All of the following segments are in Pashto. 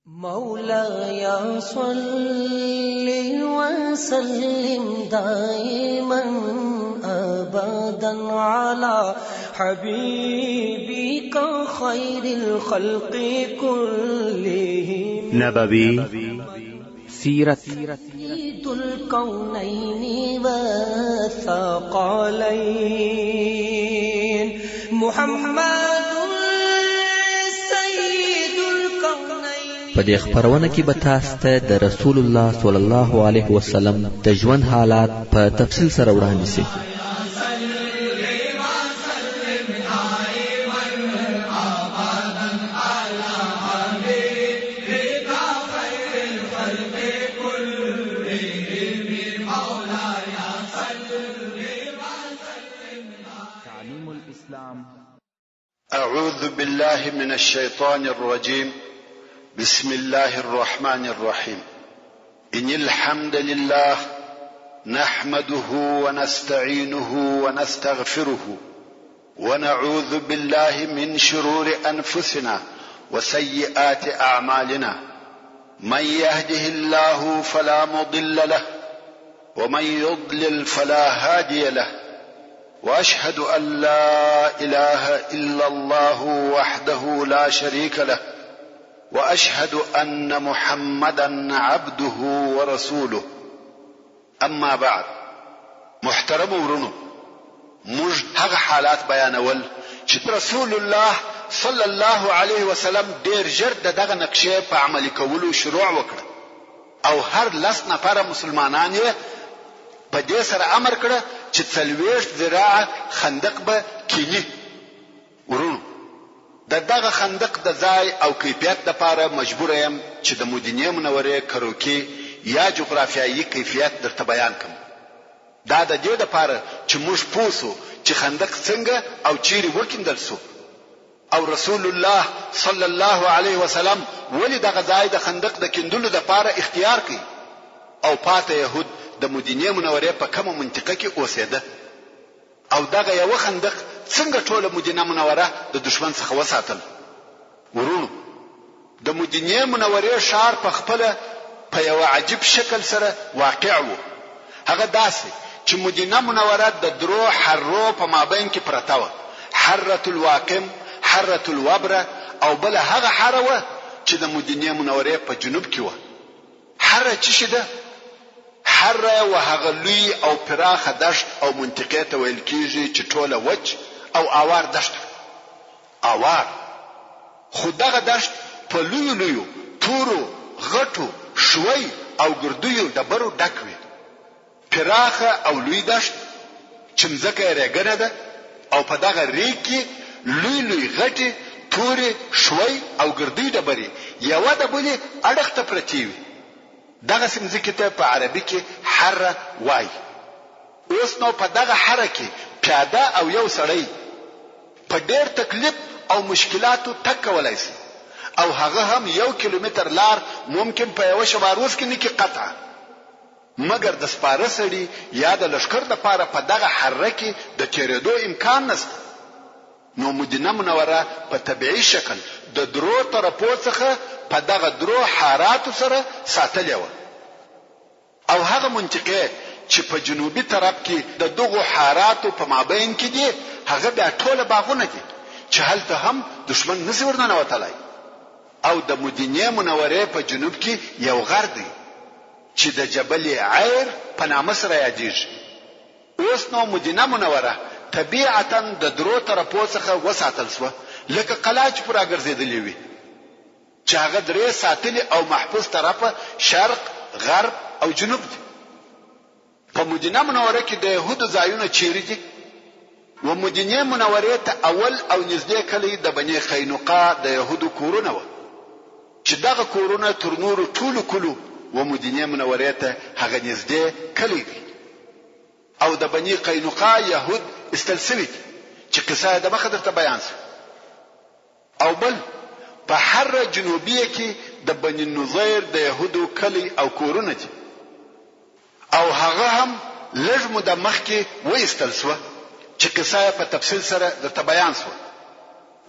مولاي صل وسلم دائما أبدا على حبيبك خير الخلق كلهم نبوي سيرت سيد الكونين والثقلين محمد په دې خبرونه کې به تاسو ته د رسول الله صلی الله علیه وسلم د ژوند حالات په تفصیل سره وړاندې شي. تعليم الإسلام. أعوذ بالله من الشيطان الرجيم. بسم الله الرحمن الرحيم. إن الحمد لله نحمده ونستعينه ونستغفره ونعوذ بالله من شرور أنفسنا وسيئات أعمالنا. من يهده الله فلا مضل له ومن يضلل فلا هادي له. وأشهد أن لا إله إلا الله وحده لا شريك له وأشهد أن محمدا عبده ورسوله. أما بعد، محترم ورونو، موږ هغه حالات بیانول چې رسول الله صلی الله علیه وسلم ډیر ژر دغه نقشې په عملي کولو شروع وکړ او هر لس نفره مسلمانان یې په دې سره امر کړ چې 40 ذراع خندق به کینی. ورونو، دغه خندق د ځای او کیفیت لپاره مجبور یم چې د مدینه منورې کروکی یا جغرافیایي کیفیت درته بیان کوم. دا د دې لپاره چې موږ پوسو چې خندق څنګه او چیرې وکیندل سو او رسول الله صلی الله علیه وسلم ولې دغه ځای د خندق د کیندلو لپاره اختیار کړ او پاته يهود د مدینه منورې په کومه منطقه کې اوسېده او دغه یو خندق څنګه ټوله مدینه منوره د دشمن څخه وساتل. ورونو، د مدینه منورې ښار په خپل په یو عجیب شکل سره واقع وو. هغه داسې چې مدینه منوره د درو حرو په مابین کې پرته وه، حره الواقم، حره الوبره او بل هغه حره وه چې د مدینه منورې په جنوب کې وه. حره څه شي ده؟ حره وهغه لوی او پراخه دشت او منطقه ته ویل کیږي چې ټوله وچ او اوار دشت. اوار خو دغه دشت په لوی لوی تورو غټو شوي او ګردیو ډبرو ډک وي. پراخه او لوی دشت چې مځکه یې رېګنه ده او په دغه ریګ کې لوی لوی غټي توري شوي او ګردی ډبرې یوه د بلې اړخ ته پرتې وي. دغه سمځکه ته په عربي کې حره وای. اوس نو په دغه حره کې پیاده او یو سړی په ډېر تکلیف او مشکلاتو تک کولای شي او هغه هم 1 کیلومتر لار ممکن په یو شباروز کې نه کې قطعه، مګر د سپاره سړي یا د لشکر لپاره په دغه حره کې د تیرېدو امکان نشته. نو مدینه منوره په طبيعي شکل د درو طرفو څخه په دغه درو حاراتو سره ساتلې و او هغه منطقه چې په جنوبي طرف کې د دغو حاراتو په مابین کې دي هغه بیا ټوله باغونه دي چې هلته هم دشمن نشي ورننوتلی او د مدینه منورې په جنوب کې یو غر دی چې د جبل عیر په نامه سره یادېږي. اوس نو مدینه منوره طبیعتا د درو طرفو څخه وساتل شوه لکه قلعه چې پورا ګرځېدلې وي چې هغه درې ساتلي او محفوظ طرفه شرق، غرب او جنوب دي. په مدینه منوره کې د یهودو ځایونه چیرې دي؟ و مدینه منورې ته اول او نږدې کلی د بني قینقاع د یهودو کورونه و چې دغه کورونه تر نورو ټولو کلو و مدینه منورې ته هغه نږدې کلی دی او د بني قینقاع یهود استل سوي دي چې قصه د مخه درته بیان شو. او بل په حره جنوبیه کې د بني نظیر د یهودو کلی او کورونه دي او هغه هم لږ موده مخکې وایستل شو چې قصه په تفصیل سره درته بیان شو.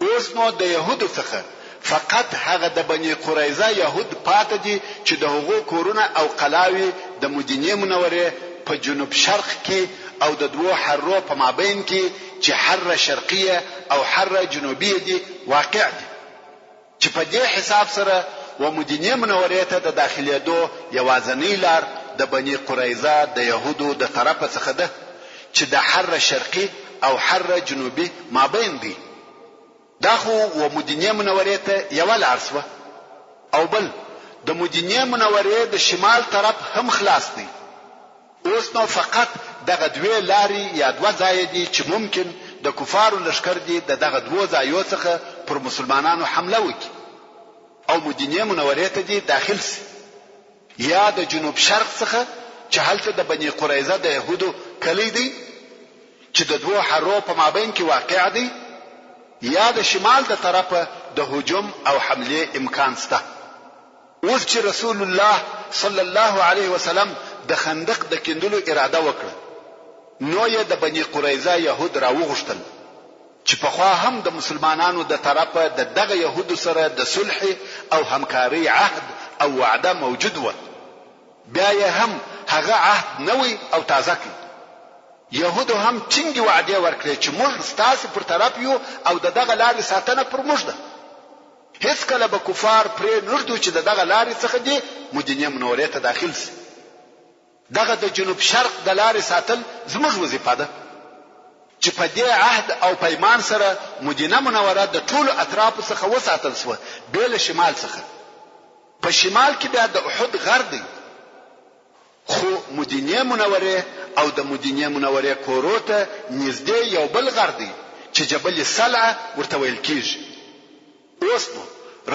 اوس نو د يهودو څخه فقط هغه د بني قریظه يهود پاتې دي چې د هغو کورونه او قلاوي د مدینه منوره په جنوب شرق کې او د دوه حرو په مابین کې چې حره شرقیه او حره جنوبیه دي واقع دي، چې په دې حساب سره و مدینه منوره ته د داخليدو یوازنی لار د بني قریظه د يهودو د طرفه څخه ده چې د حره شرقي او حره جنوبي مابین دي. دا خو و مدینه منوره ته یو لار شوه، او بل د مدینه منوره د شمال طرف هم خلاص دي. اوس نو فقط دغه دوه لارې یا دوه ځای دي چې ممکن د کفارو لشکر دي دغه دوه ځایو څخه پر مسلمانانو حمله وکړي او مدینه منوره ته دي داخل سي، یا د جنوب شرق څخه چې هلته د بني قریظه د يهودو کلی دي چې د دوه حرو په مابین کې واقع دي، یا د شمال د طرفه د هجوم او حمله امکان شته. اوس چې رسول الله صلی الله علیه وسلم د خندق د کیندلو اراده وکړه، نو یې د بني قریظه يهود راوغشتل چې په خوا هم د مسلمانانو د طرفه د دغه يهودو سره د صلح او همکاري عهد او وعده موجود و. بیا یې هم هغه عهد نوی او تازه کړ. يهودو هم ټینګې وعده ورکړې چې موږ ستاسو پر طرف یو او دغه لارې ساتنه پر موږ ده. هیڅ کله به کفار پرې نږدو چې دغه لارې څخه دي مدینه منوره ته داخل شي. دغه د جنوب شرق د لارې ساتل زموږ وظیفه ده چې په دې عهد او پیمان سره مدینه منوره د ټولو اطرافو څخه وساتل شو بیل شمال څخه. په شمال کې بیا د احد غر دی، خو مدینه منوره او د مدینه منوره کورو ته نږدې یو بل غر دی چې جبل سلعه ورته ویل کیږي. اوس نو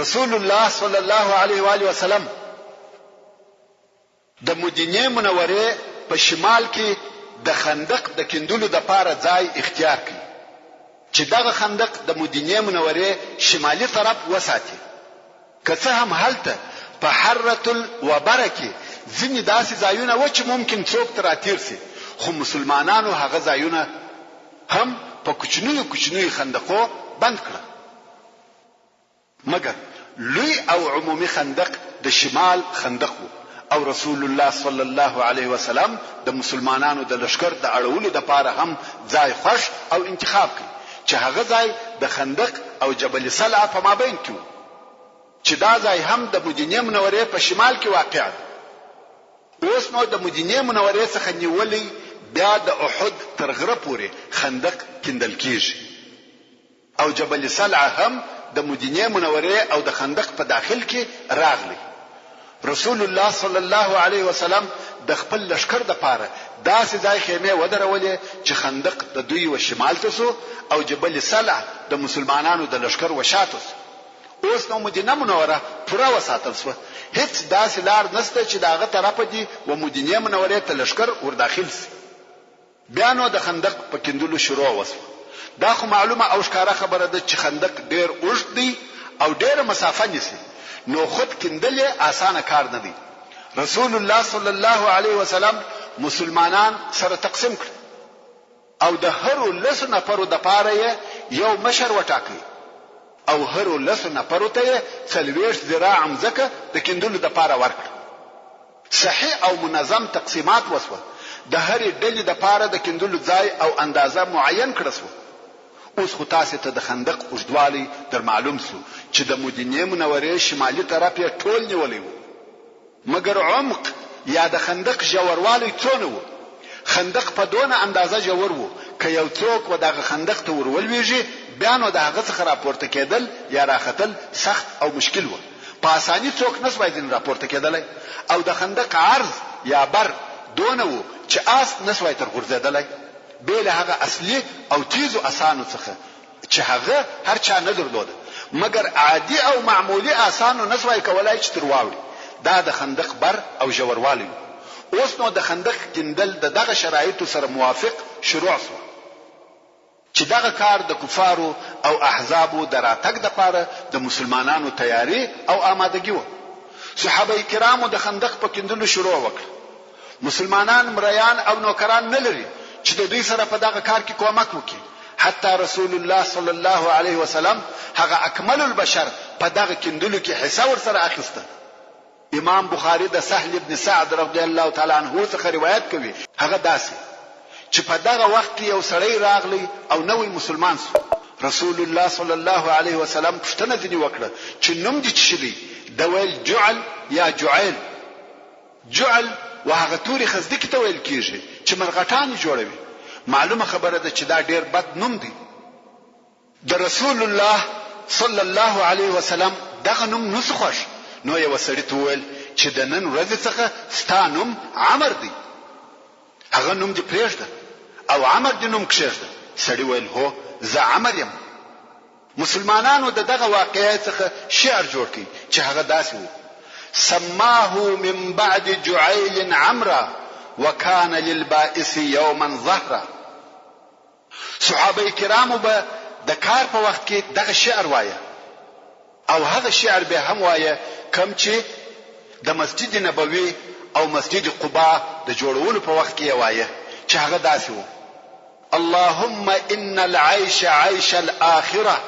رسول الله صلی الله علیه و آله وسلم د مدینه منوره په شمال کې د خندق د کیندلو د پاره ځای اختیار کړي چې دغه خندق د مدینه منوره شمالي طرف وساتي. که څه هم هلته په حره الوبره کې ځینې داسې ځایونه و چې ممکن څوک تراتیر سي، خو مسلمانانو هغه ځایونه هم په کوچنیو خندقو بند کړل. مګر لوی او عمومي خندق د شمال خندق و او رسول الله صلی الله علیه وسلم د مسلمانانو د لشکر د اړولو د پاره هم ځای خوښ او انتخاب کړ چې هغه ځای د خندق او جبل سلعه په مابین کې و چې دا ځای هم د مدینه منوره په شمال کې واقع دی. اوس نو د مدینه منوره څخه نیولې بیا د احد تر غره پورې خندق کیندل کیږي او جبل سلعه هم د مدینه منوره او د خندق په داخل کې راغلی. رسول الله صلی الله علیه وسلم د خپل لشکر د پاره داسې ځای خیمه ودرولې چې خندق د دوی و شمال ته سو او جبل سلع د مسلمانانو د لشکر و شاته سو. اوس نو مدینه منوره پوره وساتل سو، هیڅ داسې لار نشته چې داغه طرفه دی و مدینه منوره ته لشکر ور داخل سي. بیا نو د خندق په کیندلو شروع وسو. دا خو معلومه او ښکاره خبره ده چې خندق ډیر اوږد دی او ډیره مسافه نیسي، نو خود کیندل آسانه کار نه دی. رسول الله صلی الله علیه وسلم مسلمانان سره تقسیم کړ او د هر لس نفرو د پاره یو مشر وټاکي او هر لس نفرو ته 40 ذراع مزکه د کیندلو د پاره ورکړ. صحیح او منظم تقسیمات وسوه. د هر ډلې د پاره د کیندلو ځای او اندازه معین کړه سو. اوس خو تاسو ته د خندق اوږدوالی در معلوم سو چې د مدینه منوره شمالي طرف یې ټول نیولې و، مګر عمق یا د خندق ژوروالی څونه و؟ خندق په دونه اندازه ژور و که یو څوک و دغه خندق ته ورولويږي بیا نو دغه څخه راپورته کېدل یا راختل سخت او مشکل و. په اساني څوک نسوای ځین راپورته کېدلای او د خندق عرض یا بر دونه و چې آس نسوای تر غورځېدلای بیل هغه اصلي او تیزو اسانو څخه چې هغه هر چا نه درلود، مګر عادي او معمولی اسانو نسوای کولای چې تر واوړي. دا د خندق بر او ژوروالی. اوس نو د خندق کیندل دغه شرایطو سره موافق شروع شو چې دغه کار د کفارو او احزابو دراتګ د پاره د مسلمانانو تیاری او آمادګي و. صحابه کرامو د خندق په کیندلو شروع وکړ. مسلمانان مریان او نوکران نه لري چې د دوی سره په دغه کار کې کومک وکړي. حتی رسول الله صلی الله علیه وسلم هغه اکمل البشر په دغه کندلو کې حصہ ورسره اخیسته. امام بخاری د سهل ابن سعد رضی الله تعالی عنه څخه روایت کوي، هغه داسې چې په دغه وخت کې یو سړی راغلی او نوې مسلمان شو. رسول الله صلی الله علیه وسلم پوښتنه ځنې وکړه چې نوم دې څه دی؟ د ویل جعل یا جعیل. جعل وهغه توري خزدکی ته ویل کیږي چې مرغټان جوړوي. معلومه خبره ده چې دا ډیر بد نوم دی. د رسول الله صلی الله علیه وسلم دغه نوم نسو خوښ، نو یو سړی ته ویل چې د نن ورځې څخه ستا نوم عمر دی، هغه نوم دې پرېږده او عمر دې نوم کښېږده. سړی ویل هو زه عمر یم. مسلمانانو د دغه واقعې څخه شعر جوړ کړي چې هغه داسې و: سماه من بعد جعيل عمرا وكان للبائس يوما ظهرا. صحابه کرامو به د کار په وخت کې دغه شعر وایه او هغه شعر به هم وایه کوم چې د مسجد نبوي او مسجد قباء د جوړولو په وخت کې وایه چې هغه داسې و: اللهم ان العيش عيش الاخره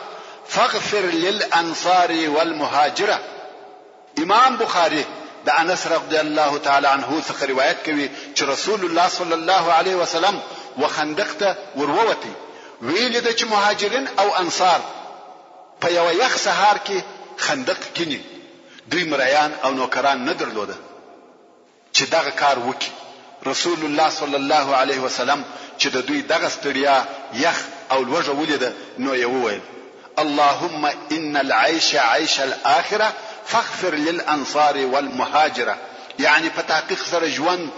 فاغفر للانصار والمهاجره. امام بخاری د انس رضی الله تعالی عنه څخه روایت کوي چې رسول الله صلی الله علیه وسلم وخندق ته ورووتی، ویل د چې مهاجرین او انصار په یو یخ سهار کې خندق کینی. دوی مریان او نوکران نه درلوده چې دغه کار وکړي. رسول الله صلی الله علیه وسلم چې د دوی دغه ستړیا یخ او لوږه ولیده نو یې وویل: اللهم ان العيش عيش الاخره فاغفر للانصار والمهاجره. یعنی په تحقیق سره ژوند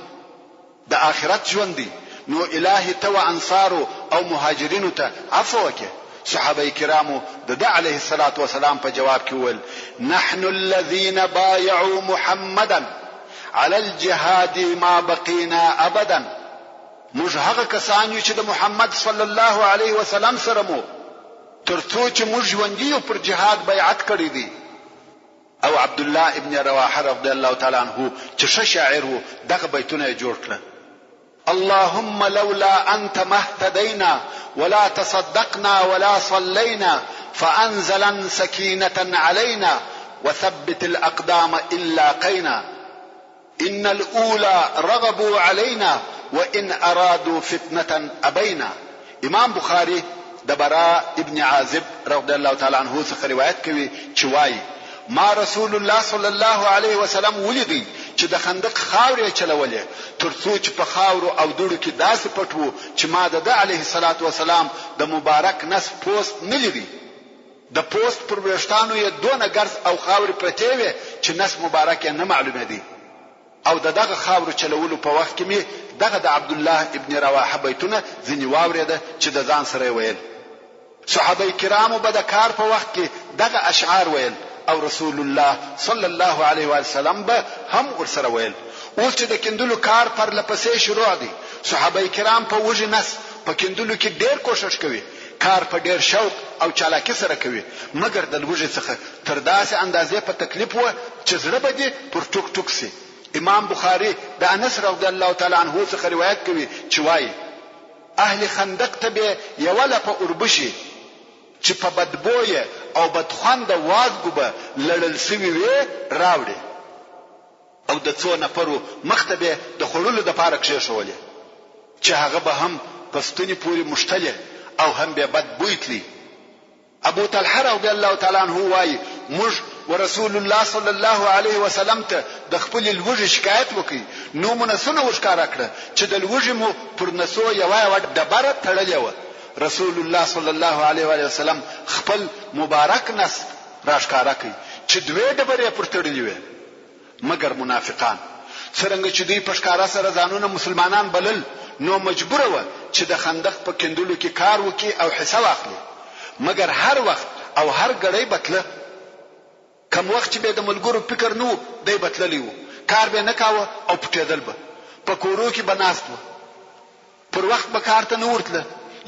د آخرت ژوند دی، نو الهي تو انصارو او مهاجرینو ته عفو وکړه. صحابه کرامو د علیه الصلاة والسلام په جواب کې ویل: نحن الذين بايعوا محمدا على الجهاد ما بقينا ابدا. موږ هغه کسان یو چې د محمد صلی الله علیه وسلم سره مو ترڅو چې موږ ژوندي یو پر جهاد بیعت کړی دی. او عبد الله ابن رواحه رضی الله تعالی عنه چې شاعر وو دغه بیتونه جوړ کړل: اللهم لولا انت ما اهتدينا ولا تصدقنا ولا صلينا فانزلا سكينه علينا وثبت الاقدام الا قينا ان الاولى رغبوا علينا وان ارادوا فتنه ابينا. امام بخاری د براء ابن عازب رضی الله تعالی عنه څخه روایت کوي چې وایي: ما رسول الله صلی الله علیه وسلم ولیدي چې د خندق خاورې چلولې ترڅو چې په خاورو او دوړو کې داسې پټو چې ما د علیه الصلاة والسلام د مبارک نس پوست نه لیدي. د پوست پر ویښتانو یې دونه ګرځ او خاورې پرتې وې چې نس مبارک یې نه معلومه دي. او دغه خاورو چلولو په وخت کې مې دغه د عبد الله ابن رواحه بیتونه ځینې واورېده چې د ځان سره ویل. صحابه کرامو به د کار په وخت کې دغه اشعار ویل او رسول الله صلی الله علیه و سلم به هم ورسره ویل. اوس چې د کندلو کار پر لپسې شروع دی، صحابه کرام په وجه نس په کندلو کې ډېر کوشش کوي، کار په ډېر شوق او چالاکي سره کوي، مګر د لوږې څخه تر داسې اندازې په تکلیف و چې زړه به دې پر ټوک ټوک سي. امام بخاری د انس رضی الله تعالی عنه څخه روایت کوي چې وایي: اهل خندق ته به یو لپه اوربشي چې په بدبوې او بدخوانده وازګو به لړل سوي وي راوړي او د څو نفرو مخ ته به د خړولو د پاره کښېښولې چې هغه به هم په ستوني پورې مشتلې او هم به بد بوی تلی. ابو طلحه رضی الله تعالی عنه وایي: موږ ورسول الله صلی الله علیه وسلم ته د خپل لوږې شکایت وکړي، نو منسونه وښکاره کړه چې د لوږې مو پر نسو یوه ډبره تړلې وه. رسول الله صلی الله علیه وسلم خپل مبارک نس راښکاره کړي چې دوه ډبرې پر تړلې وې. مګر منافقان څرنګه چې دوی په ښکارا سره ځانونه مسلمانان بلل، نو مجبور و چې د خندق په کندلو کې کار وکړي او حصہ واخلي. مګر هر وخت او هر غړی بتله، کوم وخت چې به د ملګرو فکر نو دی بتللی وو، کار به نه کاوه او پټېدل به په کورو کې بناست و، پر وخت به کار ته نه ورتله،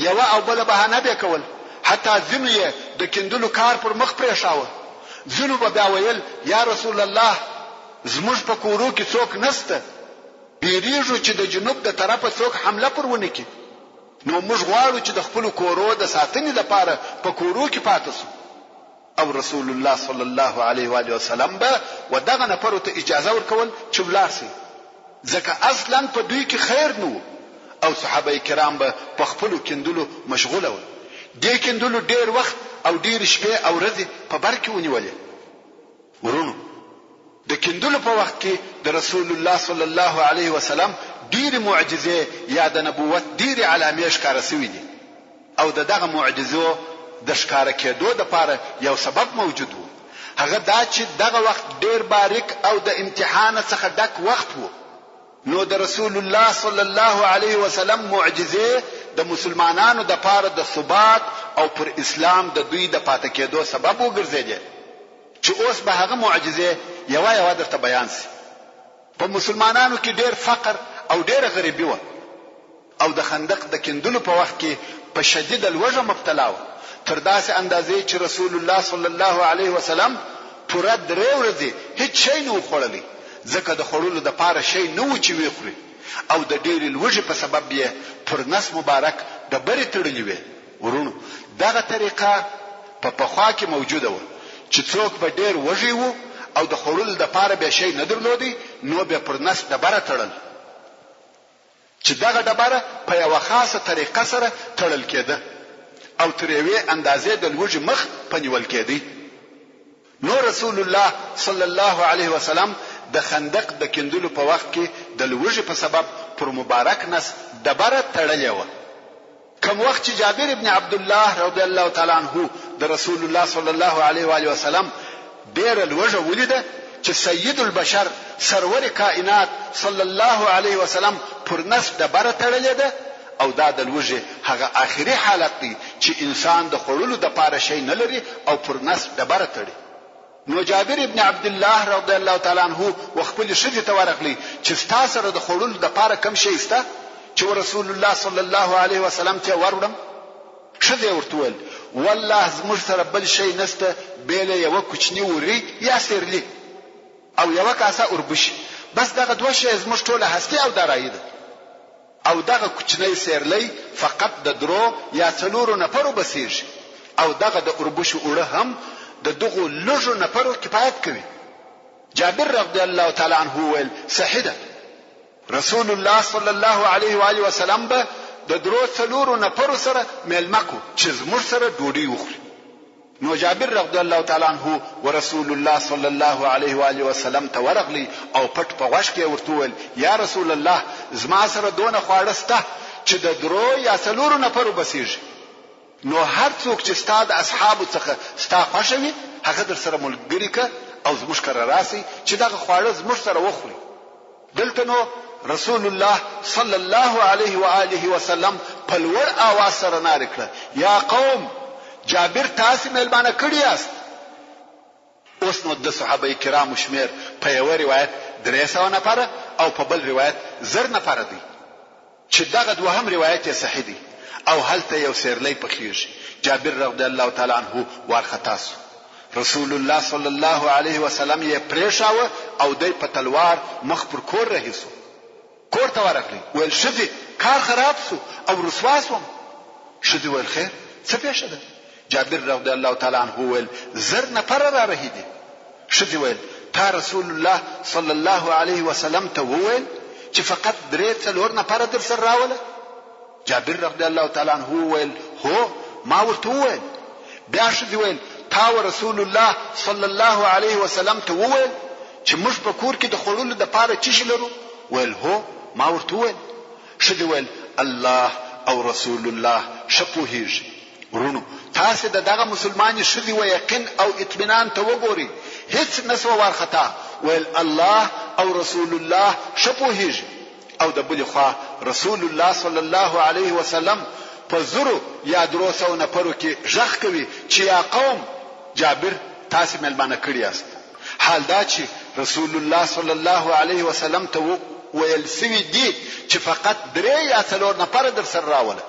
یو او بل بهانه به کول. حتی ځینو یې د کندلو کار پر مخ پرېښاوه. ځینو به بیا ویل: یا رسول الله، زموږ په کورو کې څوک نسته، بیریږو چې د جنوب د طرفه څوک حمله پر ونه کړي. نو موږ غواړو چې د خپل کورو د ساتنې لپاره په کورو کې پاتې شو. او رسول الله صلی الله علیه و آله وسلم به ودغه نفرو ته اجازه ورکول چې ولاړ شي، ځکه اصلا په دوی کې خیر نه او صحابه کرام به په خپل کندلو مشغوله وو. دې کندلو ډیر وخت او ډیر شپې او ورځې په بر کې ونیولې. ورونو د کندلو په وخت کې د رسول الله صلی الله علیه وسلم ډیر معجزې یا د نبوت ډیر علامې ښکاره شوې دي او دغه معجزو د ښکارا کېدو د لپاره یو سبب موجود وو. هغه دا چې دغه وخت ډیر باریک او د امتحان څخه ډک وخت وو. نو د رسول الله صلی الله علیه وسلم معجزې د مسلمانانو د لپاره د ثبات او پر اسلام د دوی د پاتې کېدو سبب وګرځیدي چې اوس به هغه معجزې یو درته بیان شي. په مسلمانانو کې ډیر فقر او ډیر غریبي و او د خندق د کندلو په وخت کې په شدید الوجه مبتلا و، تر داسې اندازې چې رسول الله صلی الله علیه وسلم پوره 3 ورځې هیڅ شی نه خوړلی، ځکه د خوړلو د لپاره شی نه و چې وی خوري او د ډېرې لوږې په سبب یې پر نس مبارک ډبرې تړلې وې. ورونو دغه طریقه په پخوا کې موجوده و چې څوک به ډېر وږی و او د خوړلو د لپاره به شی نه درلودي، نو به پر نس ډبره تړل چې دغه ډبره په یو خاصه طریقه سره تړل کېده او تر یوې اندازې د لوږې مخ پنیول کېدی. نو رسول الله صلی الله علیه وسلم د خندق د کندلو په وخت کې د لوږې په سبب پر مبارک نس ډبره تړلې و. کوم وخت چې جابر ابن عبد الله رضی الله تعالی عنہ د رسول الله صلی الله علیه و آله وسلم ډېر لوږه ولیده چې سید البشر سرور کائنات صلی الله علیه وسلم پر نس ډبره تړلې ده او دا د لوږې هغه آخري حالت دی چې انسان د خوړلو د پاره شي نه لري او پر نس ډبره تړي. نو جابر ابن عبد الله رضی الله تعالی عنہ وخپل شذ ته ورغلی چې تاسو سره د خوړلو د پاره کم شي ستا چې رسول الله صلی الله علیه وسلم ته ورودم. شذ ورته ول والله زموږ سره بل شي نسته بیل یو کوچنی وری یا سرلی او یو کاسه اوربش، بس دغه دوه شی زموږ ټوله هستی او درایي ده او دغه کوچنی سیرلی فقط د درو یا څلورو نفرو بسیږي او دغه د اوربش اوړه هم د دغه لږو نفرو کفایت کوي. جابر رضی الله تعالی عنہ ویل صحیح رسول الله صلی الله علیه و آله وسلم به د درو څلورو نفرو سره ملمکو چې زموږ سره ډوډۍ وخوري. نو جابر رضی الله تعالی عنہ ورسول الله صلی الله علیه و آله وسلم ته ورغلی او پټ په غوښ کې ورته ویل یا رسول الله زما سره دونه خواړه سته چې د درو یا څلورو نفرو بسیږي، نو هر څوک چې ستاد اصحابو څخه ستا خوښوي هغه در سره ملګری که او زموږ کره راسي چې دغه خواړه زموږ سره وخوري. دلته نو رسول الله صلی الله علیه و آله وسلم په لوړ اواز سره ناره کړه یا قوم جابر تاسو ملمانه کړی یاست. اوس نو د صحابه کرامو شمیر په یو روایت 300 نفر او په بل روایت 1000 نفر دي چې دغه دوهم روایت یې صحیح دی او هلته یو سیرلی پخیږي. جابر رضی الله تعالی عنہ ورختا سو، رسول الله صلی الله علیه وسلم یې پریښاوه او دای په تلوار مخ پر کور رهیسو. کور ته ورغلی ول شدي کار خراب سو او رسوا سوم. شدي ول خیر څه پیښه ده؟ جابر رضی الله تعالی عنہ ول 1000 نفر را رهیدي. شدي ول تا رسول الله صلی الله علیه وسلم ته وویل چې فقط 3 نفر در سره راوله؟ جابر رضی الله تعالی عنہ ویل هو ما ورته ویل. بیا شدي ویل تا رسول الله صلی الله علیه وسلم ته ویل چې موږ په کور کې د خړولو د پاره چی لرو؟ ویل هو ما ورته ویل. شدي ویل الله او رسول الله شپوهیږي. ورونو تاسو دغه مسلمانې شدي و یقین او اطمینان ته وګوري، هیڅ نسو ورختا. ویل الله او رسول الله شپوهیږي او د بل خوا رسول الله صلی الله علیه وسلم په زرو یا 300 نفرو کې ژغ کوي چې یا قوم جابر تاسو ملمانه کړی یاست. حال دا چې رسول الله صلی الله علیه وسلم ته ویل سوي دي چې فقط 3 یا 4 نفر در سره راوله.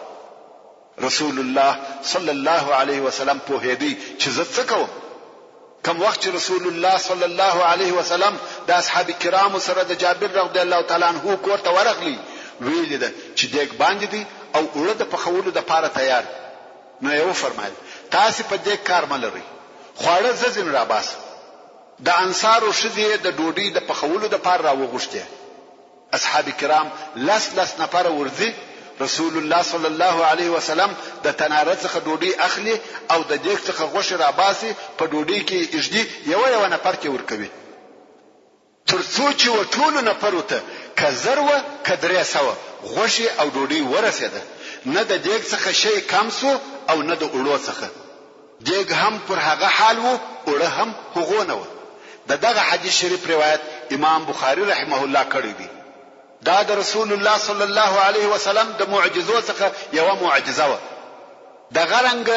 رسول الله صلی الله علیه وسلم په هدي چې زه څه کوم. کوم وخت رسول الله صلی الله علیه وسلم د اصحاب کرام سره د جابر رضی الله تعالی عنہ کور ته ورغلی ویل ده چې دیګ باندې دي او اوړه د پخولو د پاره تیار. نو یو فرمایل تاسو په دې کار ملري خواړه زین را باس. د انصارو شذې د ډوډۍ د پخولو د پاره راوغشته. اصحاب کرام لس نفر ورځي رسول الله صلی الله علیه وسلم د تناره څخه ډوډۍ اخلي او د دیګ څخه غوښه را باسي په ډوډۍ کې اجدي یو نفر کې ورکوي. ترڅو چې وټول نفر ته کزروه کدرې سو غوښه او ډوډۍ ورسېده. نه د دیګ څخه شی کم سو او نه د اړو څخه. دیګ هم پر هغه حال وو اړه هم هغه نه و. دغه حدیث شریف روایت امام بخاری رحمه الله کړی دی. دا د رسول الله صلی الله علیه وسلم د معجزو څخه یو معجزه و. د غرنګ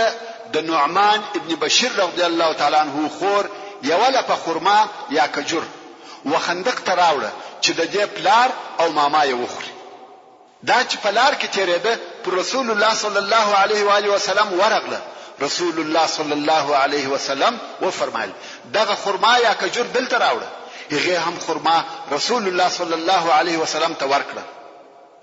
د نعمان ابن بشیر رضی الله تعالی عنہ خور یو لپه خرما یا کجور وخندق تراوله چې د دې پلار او ماما یې وخوري. دا چې پلار کې تیرېده پر رسول الله صلی الله علیه و آله وسلم ورغله. رسول الله صلی الله علیه وسلم و فرمایل دغه خرما یا کجور دلته راوړه. هغه هم خرما رسول الله صلی الله علیه وسلم ته ورکړه.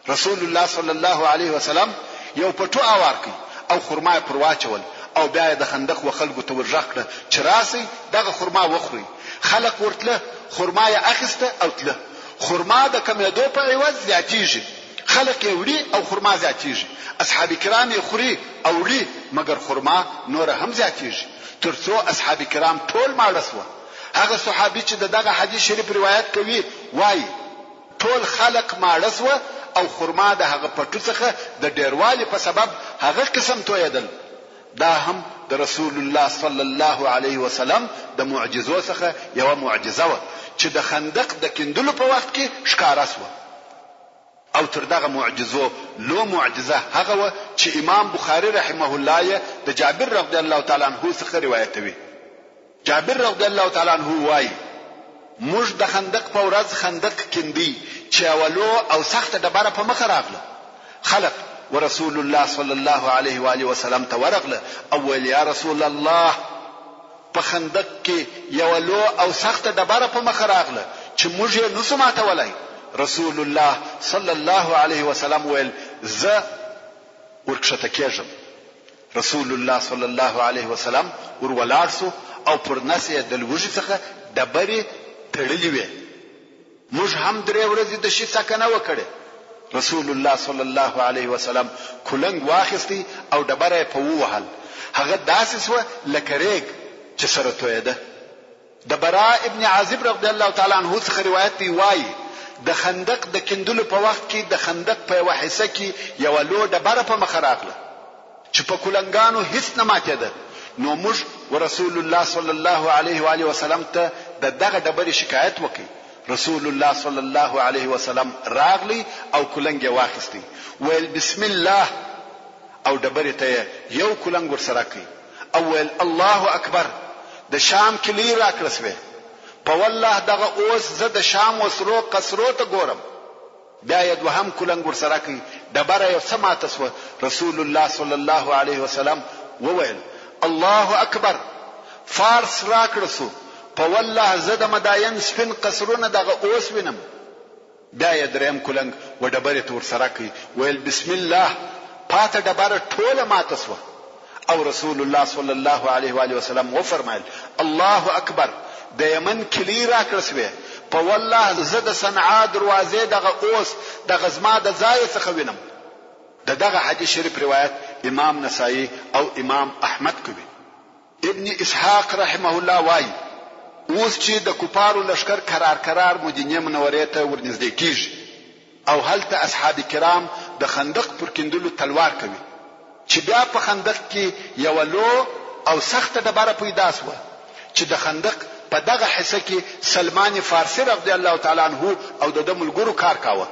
رسول الله صلی الله علیه وسلم یو پټو اورکی او خرما پر واچول او بیا د خندق و خلکو ته ورژغ چې راسي دغه خرما وخوري. خلق ورتله خرما یې اخیسته او تله. خرما د کمیدو په عوض زیاتیږي. خلق یې وړي او خرما زیاتیږي. اصحاب کرام یې خوري او وړي مګر خرما نور هم زیاتیږي. ترڅو اصحاب کرام ټول ماړسوه. هغه صحابي چې دغه حدیث شریف روایت کوي وایي ټول خلق ماړسوه او خرما د هغه پټو څخه د ډیروالي په سبب هغه قسم تویدل. دا هم د رسول الله صلی الله علیه وسلم د معجزو څخه یو معجزه و چې د خندق د کندلو په وخت کې ښکارا شو. او تر دغه معجزو لو معجزه هغه و چې امام بخاری رحمه الله د جابر رضی الله تعالی عنہ څخه روایتوي. جابر رضی الله تعالی عنہ وایي موږ د خندق په ورځ خندق کندي چې اولو او سخت ډبره په مخ راغله. خلق ورسول الله صلی الله علیه و آله وسلم ته ورغله او ویل یا رسول الله په خندق کې یولو او سخت ډبره په مخ راغله چې موږ یې نو سماته ولای. رسول الله صلی الله علیه وسلم ویل ز ورکشته کېږم. رسول الله صلی الله علیه وسلم ورولارسو او پر نسې د لوږې څخه ډبرې تړلې وې. موږ هم درې ورځې د شي سکنه وکړه. رسول الله صلی الله علیه وسلم کولنګ واخستی او ډبره په ووهل. هغه داسې سو لکه ریګ چې سره تویده. د براء ابن عازب رضی الله تعالی عنہ څخه روایت دی وایي د خندق د کندلو په وخت کې د خندق په یو حصہ کې یو لو ډبره په مخ راغله چې په کولنګانو هیڅ نه ماتېده. نو موږ ورسول الله صلی الله علیه و آله وسلم ته دغه ډبرې شکایت وکړ. رسول الله صلی الله علیه وسلم راغلی او کولنګ واخیستی ویل بسم الله او ډبرې ته یو کولنګ ورسره کړ او ویل الله اکبر. د شام کلی راکړسوي په والله دغه اوس زه د شام وسرو قصرو ته ګورم. بیا یې دوهم کولنګ ورسره کړ ډبره یو سماته سو. رسول الله صلی الله علیه وسلم وویل الله اکبر. فارس راکړسو په والله زه د مداین سپین قصرونه دغه اوس وینم. بیا یې دریم کولنګ و ډبرې ته ورسره کړ ویل بسم الله. پاته ډبره ټوله ماته سوه او رسول الله صلی الله علیه و آله وسلم وفرمایل الله اکبر. د یمن کلی راکړسوي په والله زه د صنعا دروازې دغه اوس د غزما د ځای څخه وینم. دغه حدیث شریف روایت امام نسائی او امام احمد کوي. ابن اسحاق رحمه الله وایي اوس چې د کفارو لشکر قرار مدینه منورې ته ورنږدې کیږي او هلته اصحاب کرام د خندق پر کندلو تلوار کوي چې بیا په خندق کې یو لو او سخت ډبره پیدا شوه چې د خندق په دغه حصہ کې سلمان فارسی رضی الله تعالی عنہ او د ملګرو کار کاوه.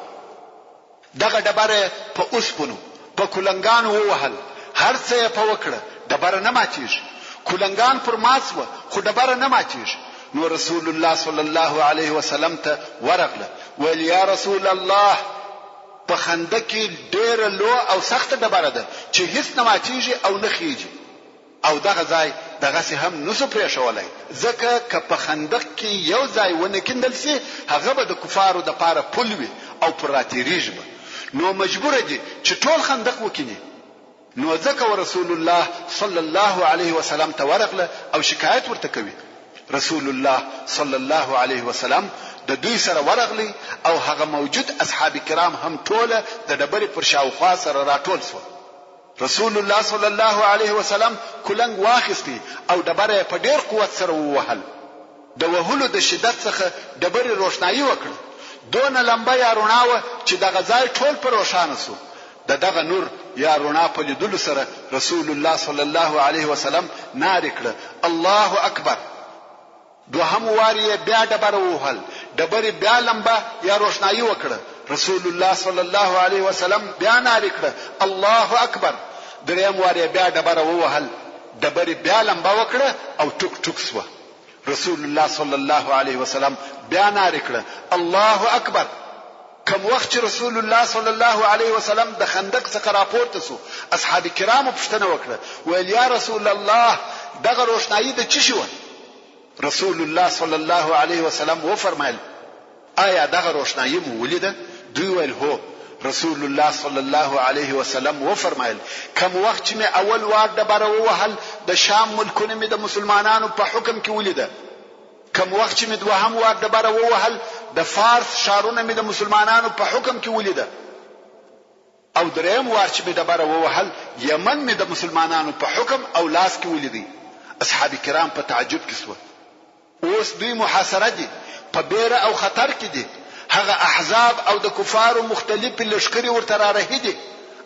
دغه ډبره په اوسپنو په کولنګانو ووهل. هر څه په وکړه ډبره نه ماتیږي. کولنګان پر ماسوه خو ډبره نه ماتیږي. نو رسول الله صلی الله علیه وسلم ته ورغله ویل یا رسول الله په خندق کې ډېر لو او سخت ډبره ده چې هیڅ نه ماتیږي او نه خيږي او دغه ځای دغه سه هم نو سپری شولای. ځکه که په خندق کې یو ځای ونه کیندل سي هغه به د کفارو د پاره پلوي او پراتیریږي. نو مجبور دي چې ټول خندق وکینی. نو ځکه رسول الله صلی الله علیه وسلم ته ورغله او شکایت ورته کوي. رسول الله صلی الله علیه وسلم د دوی سره ورغلی او هغه موجود اصحاب کرام هم ټوله د ډبرې پر شاوخوا سره راټول شو. رسول الله صلی الله علیه وسلم کلنګ واخیستی او ډبره په ډیر قوت سره ووهل. د وهلو د شدت څخه ډبرې روښنايي وکړه. دونه لمبه یا رڼا وه چې دغه ځای ټول په روښانه سو. دغه نور یا رڼا په لیدلو سره رسول الله صلی الله علیه وسلم نارې کړه الله اکبر. دوهم واری بیا ډبره ووهل. ډبرې بیا لمبه یا روښنايي وکړه. رسول الله صلی الله علیه وسلم بیا نارې کړه الله اکبر. دریم واری بیا ډبره ووهل. ډبرې بیا لمبه وکړه او ټوک ټوک سوه. رسول الله صلی الله علیه وسلم بیا نارې کړه الله اکبر. کوم وخت چې رسول الله صلی الله علیه وسلم د خندق څخه راپورته سو اصحاب کرامو پوښتنه وکړه ویل یا رسول الله دغه روښنايي د څه شو؟ رسول الله صلی الله علیه وسلم وفرمایل آیا دغه روښنايي مو ولیده؟ دوی ویل هو. رسول الله صلی الله علیه وسلم وفرمایل کوم وخت چې مې اول وار ډبره ووهل د شام ملکونه مې د مسلمانانو په حکم کې ولیده. کوم وخت چې مې دوهم وار ډبره ووهل د فارس شارونه مې د مسلمانانو په حکم کې ولیده. او دریم وار چې مې ډبره ووهل یمن مې د مسلمانانو په حکم او لاس کې ولیدي. اصحاب کرام په تعجب کې سول. اوس دوی محاصره دي، په بیره او خطر کې دي. هغه احزاب او د کفارو مختلف لشکري ورته رارهدي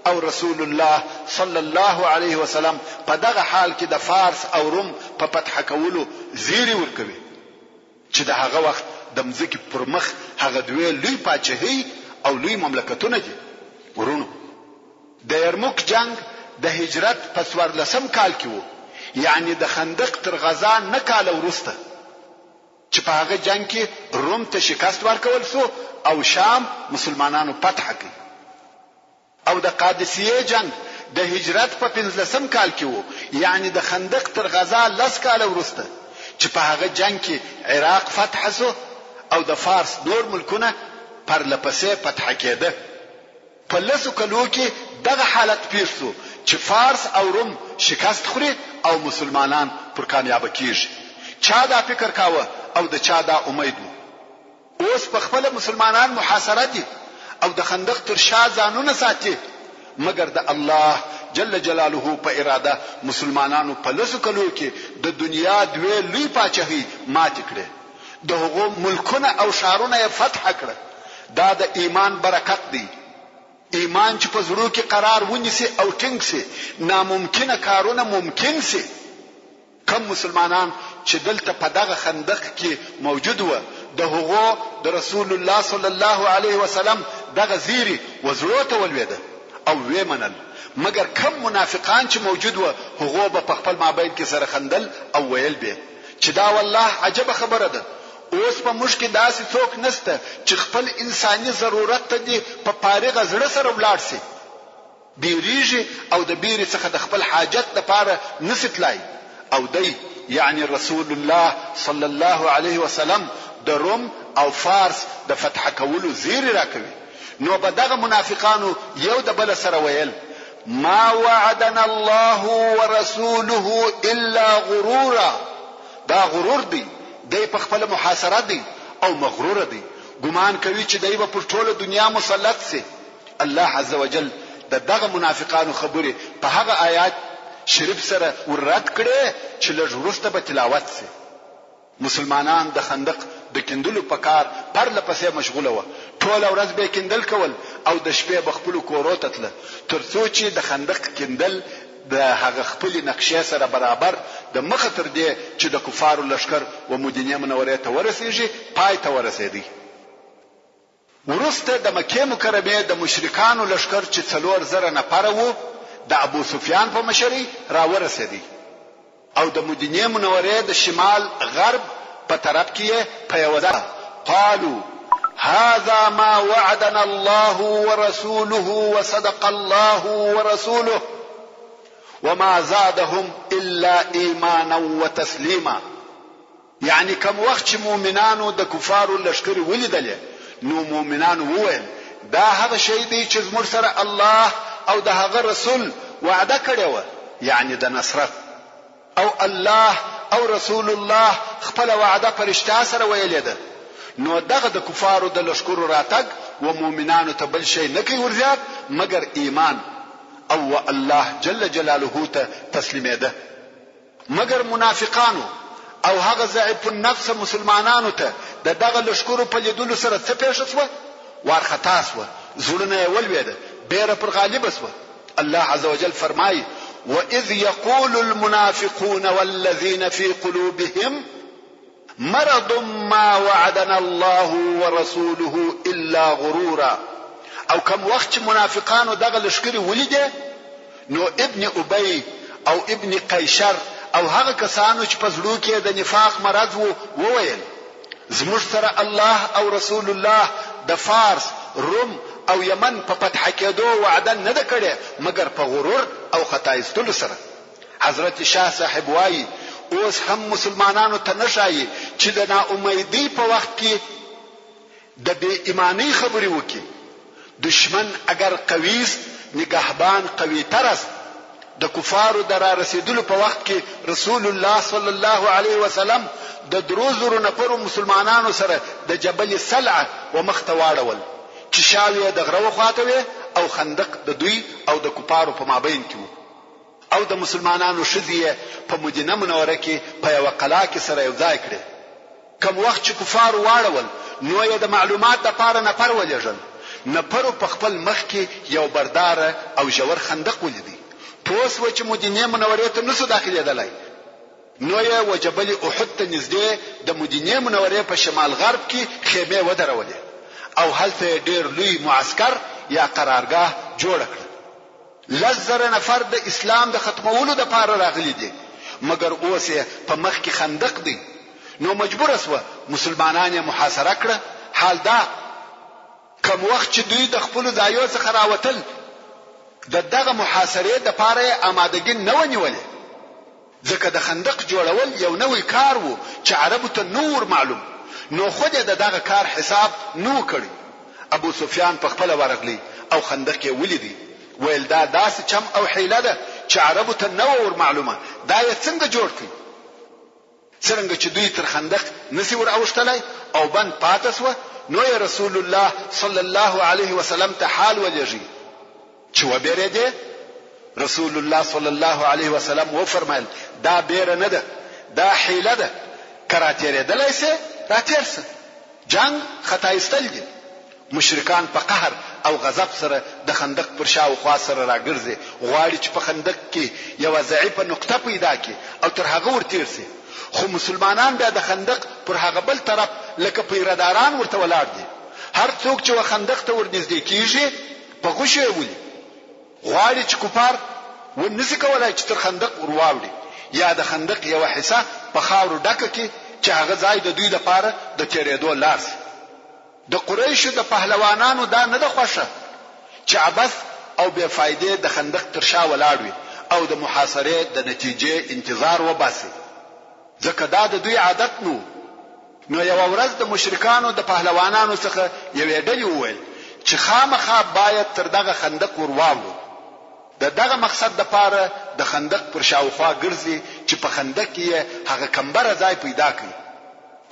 او رسول الله صلی الله علیه وسلم په دغه حال کې د فارس او روم په فتح کولو زیری ورکوي چې د هغه وخت د مځکې پر مخ هغه دوی لوی پاچاهي او لوی مملکتونه دي. ورونو د یرموک جنگ د هجرت په 14 کال کې وو، یعنی د خندق تر غزا نه کال وروسته چې په هغه جنگ کې روم ته شکست ورکول شو او شام مسلمانانو فتح کړ. او د قادسیه جنگ د هجرت په 15 کال کې وو، یعنی د خندق تر غزا 10 کال وروسته چې په هغه جنگ کې عراق فتح شو او د فارس نور ملکونه پر لپسې فتح کېده. په 10 کلو کې دغه حالت پیښ شو چې فارس او روم شکست خوري او مسلمانان پر کامیاب کیږي. چا دا فکر کاوه او د چا دا امید وو؟ اوس په خپل مسلمانان محاصره دي او د خندق تر شا ځانونه ساتي، مګر د الله جل جلاله په اراده مسلمانانو په 10 کلو کې د دنیا دوی لوی پاچاهي مات کړه. د هغو ملکونه او شارونه یې فتح کړه. دا د ایمان برکت دی. ایمان چې په زړه کې قرار ونیسي او ټینګ سي، ناممکنه کارونه ممکن سي. کم مسلمانان چې دلته په دغه خندق کې موجود و د هغو د رسول الله صلی الله علیه وسلم دغه زیری وزړو ته ولويده او وې منل، مګر کم منافقان چې موجود و هغو په خپل مابین کې سره خندل او ویل به چې دا والله عجب خبره ده. اوس په موږ کې داسې څوک نشته چې خپل انساني ضرورت ته دی په فارغ زړه سره ولاړ شي، بیریږي او د بیرې څخه د خپل حاجت لپاره نسیتلای. او دی یعنی رسول الله صلی الله علیه وسلم د روم او فارس د فتح کولو زیری راکوي. نو به دغه منافقانو یو د بل سره ویل ما وعدنا الله ورسوله الا غرورا. دا غرور دی، دی په خپل محاصره دی او مغرور دی. ګمان کوي چې دی په ټوله دنیا مسلط سي. الله عز وجل دغه منافقانو خبره په هغه آیات شریف سره ورات کړي چې لږ وروسته به تلاوت سي. مسلمانان د خندق د کندلو په کار پر لپسې مشغوله و. ټول ورځ به کندل کول او د شپې بخپل کورو ته تله، ترڅو چې د خندق کندل د هغه خپل نقشې سره برابر د مخه تر دې چې د کفارو لشکر و مدینه منورې ته ورسېږي پای ته ورسېدی. ورسته د مکه مکرمه د مشرکانو لشکر چې 4000 نفر وو د ابو سفیان په مشرۍ را ورسېدی او د مدینه منورې د شمال غرب په طرف کې په یو ځای قالوا هذا ما وعدنا الله ورسوله وصدق الله ورسوله وما زادهم الا ایمانا وتسلیما. یعنی کوم وخت چې مؤمنانو د کفارو لشکري ولیدل نو مؤمنانو وویل دا هغه شی دی چې زموږ سره الله او د هغه رسول وعده کړې و، یعنی د نصرت. او الله او رسول الله خپل وعده فرشتہ سره ویلې ده. نو دغه د کفارو د لشکرو راتګ و مؤمنانو ته بل شی نه کوي ورزیات مگر ایمان او الله جل جلاله ته تسلیمېده. مگر منافقانو او هغه ضعیف النفس مسلمانانو ته د دغه لشکرو په لیدلو سره څه پېښه شوه؟ وارخطا شوه، زړونه یې ولوېده، بیره پر غالبه شوه. الله عز وجل فرمایي: وَإِذْ يَقُولُ الْمُنَافِقُونَ وَالَّذِينَ فِي قُلُوبِهِمْ مَرَضٌ مَّا وَعَدَنَا اللَّهُ وَرَسُولُهُ إِلَّا غُرُورًا. او کم وخت چې منافقانو دغه لشکري ولیده، نو ابن ابي او ابن قیشر او هغه کسانو چې په زړه کې د نفاق مرض وو وویل: زموږ سره الله او رسول الله د فارس، روم او یمن په فتح کېدو وعده نه ده کړې مگر په غرور او خطا ایستلو سره. حضرت شاه صاحب وایي: اوس هم مسلمانانو ته نشایي چې د ناامیدۍ په وخت کې د بې ایمانی خبرې وکړي. دشمن اگر قوی است نگهبان قوی تر است. د کفارو در رسیدلو په وخت کې رسول الله صلی الله علیه وسلم د 3,000 نفرو مسلمانانو سره د جبل سلعه و مخته واړول چې شاویه د غره خواته وي او خندق د دوی او د کفارو په مابین کې وو. او د مسلمانانو شذیه په مدینه منوره کې په یو قلعه کې سره یو ځای کړي. کوم وخت چې کفار واړول نو یې د معلومات لپاره نفر ولېږل. نفرو په خپل مخ کې یو بردار او ژور خندق ولیدي. پوس و چې مدینه منوره ته نسو داخليدلای. نو یې وجبل احد ته نږدې د مدینه منوره په شمال غرب کې خیمه ودرولې او هلته ډېر لوی معسكر یا قرارګاه جوړ کړ. 10,000 نفر د اسلام د ختمولو د پاره راغلي دي، مګر اوس په مخ کې خندق دی. نو مجبور اسوه مسلمانان یې محاصره کړه. حال دا کوم وخت چې دوی د خپل ځایو څخه راوتل د دغه محاصرې د پاره آمادګي نه ونیولې، ځکه د خندق جوړول یو نوې کار وو چې عربو ته نور معلوم. نو خو دې دغه کار حساب نو کړی. ابو سفیان په خپل ورغلی او خندق یې ولیدي. ویل دا داسې چم او حیله ده چې عربو ته نور معلومه. دا یې څنګه جوړ کړي؟ څنګه چې دوی تر خندق نسی ور اوشتلای او بند پاتې سو. نو رسول الله صلی الله علیه وسلم ته حال ولېږي چې وبېرېده. رسول الله صلی الله علیه وسلم و فرمایل: دا بیره نه ده، دا حیله ده. کراتېره دلایسه راتېرسه. جنگ خطا استل دي. مشرکان په قهر او غضب سره د خندق پر شاوخوا سره راګرځي، غواړي چې په خندق کې یو ضعیفه نقطه پیدا کړي او تر هغه ورتېرسي. خو مسلمانان بیا د خندق پر هغه بل طرف لکه پیرداران ورته ولاړ دي. هر څوک چې خندق ته ورنږدې کیږي په غوښه ولي غواړي چې کفار ونسی کولای چې تر خندق ورواوړي، یا د خندق یو حصہ په خاورو ډکه کې چې هغه ځای د دوی لپاره د تیرېدو لار شي. د قریشو د پهلوانانو دا نه د خوښه چې عبث او بے فائدې د خندق تر شا ولاړ وي او د محاصرې د نتیجې انتظار وباسي، ځکه دا د دوی عادت نو. نو یو ورځ د مشرکانو د پهلوانانو څخه یو ډلې وویل چې خامخا باید تر دغه خندق ورواوړو. دغه مقصد د پاره د خندق پر شاوخوا ګرځي چې په خندق کې هغه کمبره ځای پیدا کړي.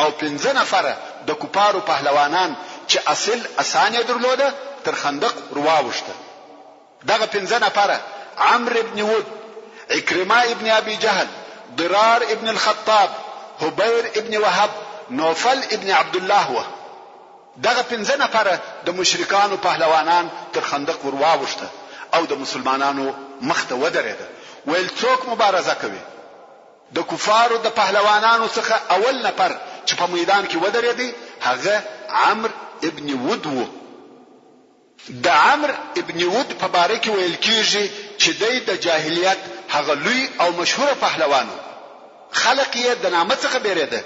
او 15 نفر د کوپارو پهلوانان چې اصل اسانه درلوده تر خندق ورواوشته. دغه 15 نفر عمرو ابن ود، عکرمه ابن ابي جهل، ضرار ابن الخطاب، هبير ابن وهب، نوفل ابن عبد الله و. دغه 15 نفر د مشرکانو پهلوانان تر خندق ورواوشته او د مسلمانانو مخته ودرېده. ویل څوک مبارزه کوي؟ د کفارو د پهلوانانو څخه اول نفر چې په میدان کې ودرېدی هغه عمرو ابن ود و. د عمرو ابن ود په باره کې ویل کېږي چې د جاهلیت هغه لوی او مشهور پهلوانو. خلق یې د نامه څخه بیریده.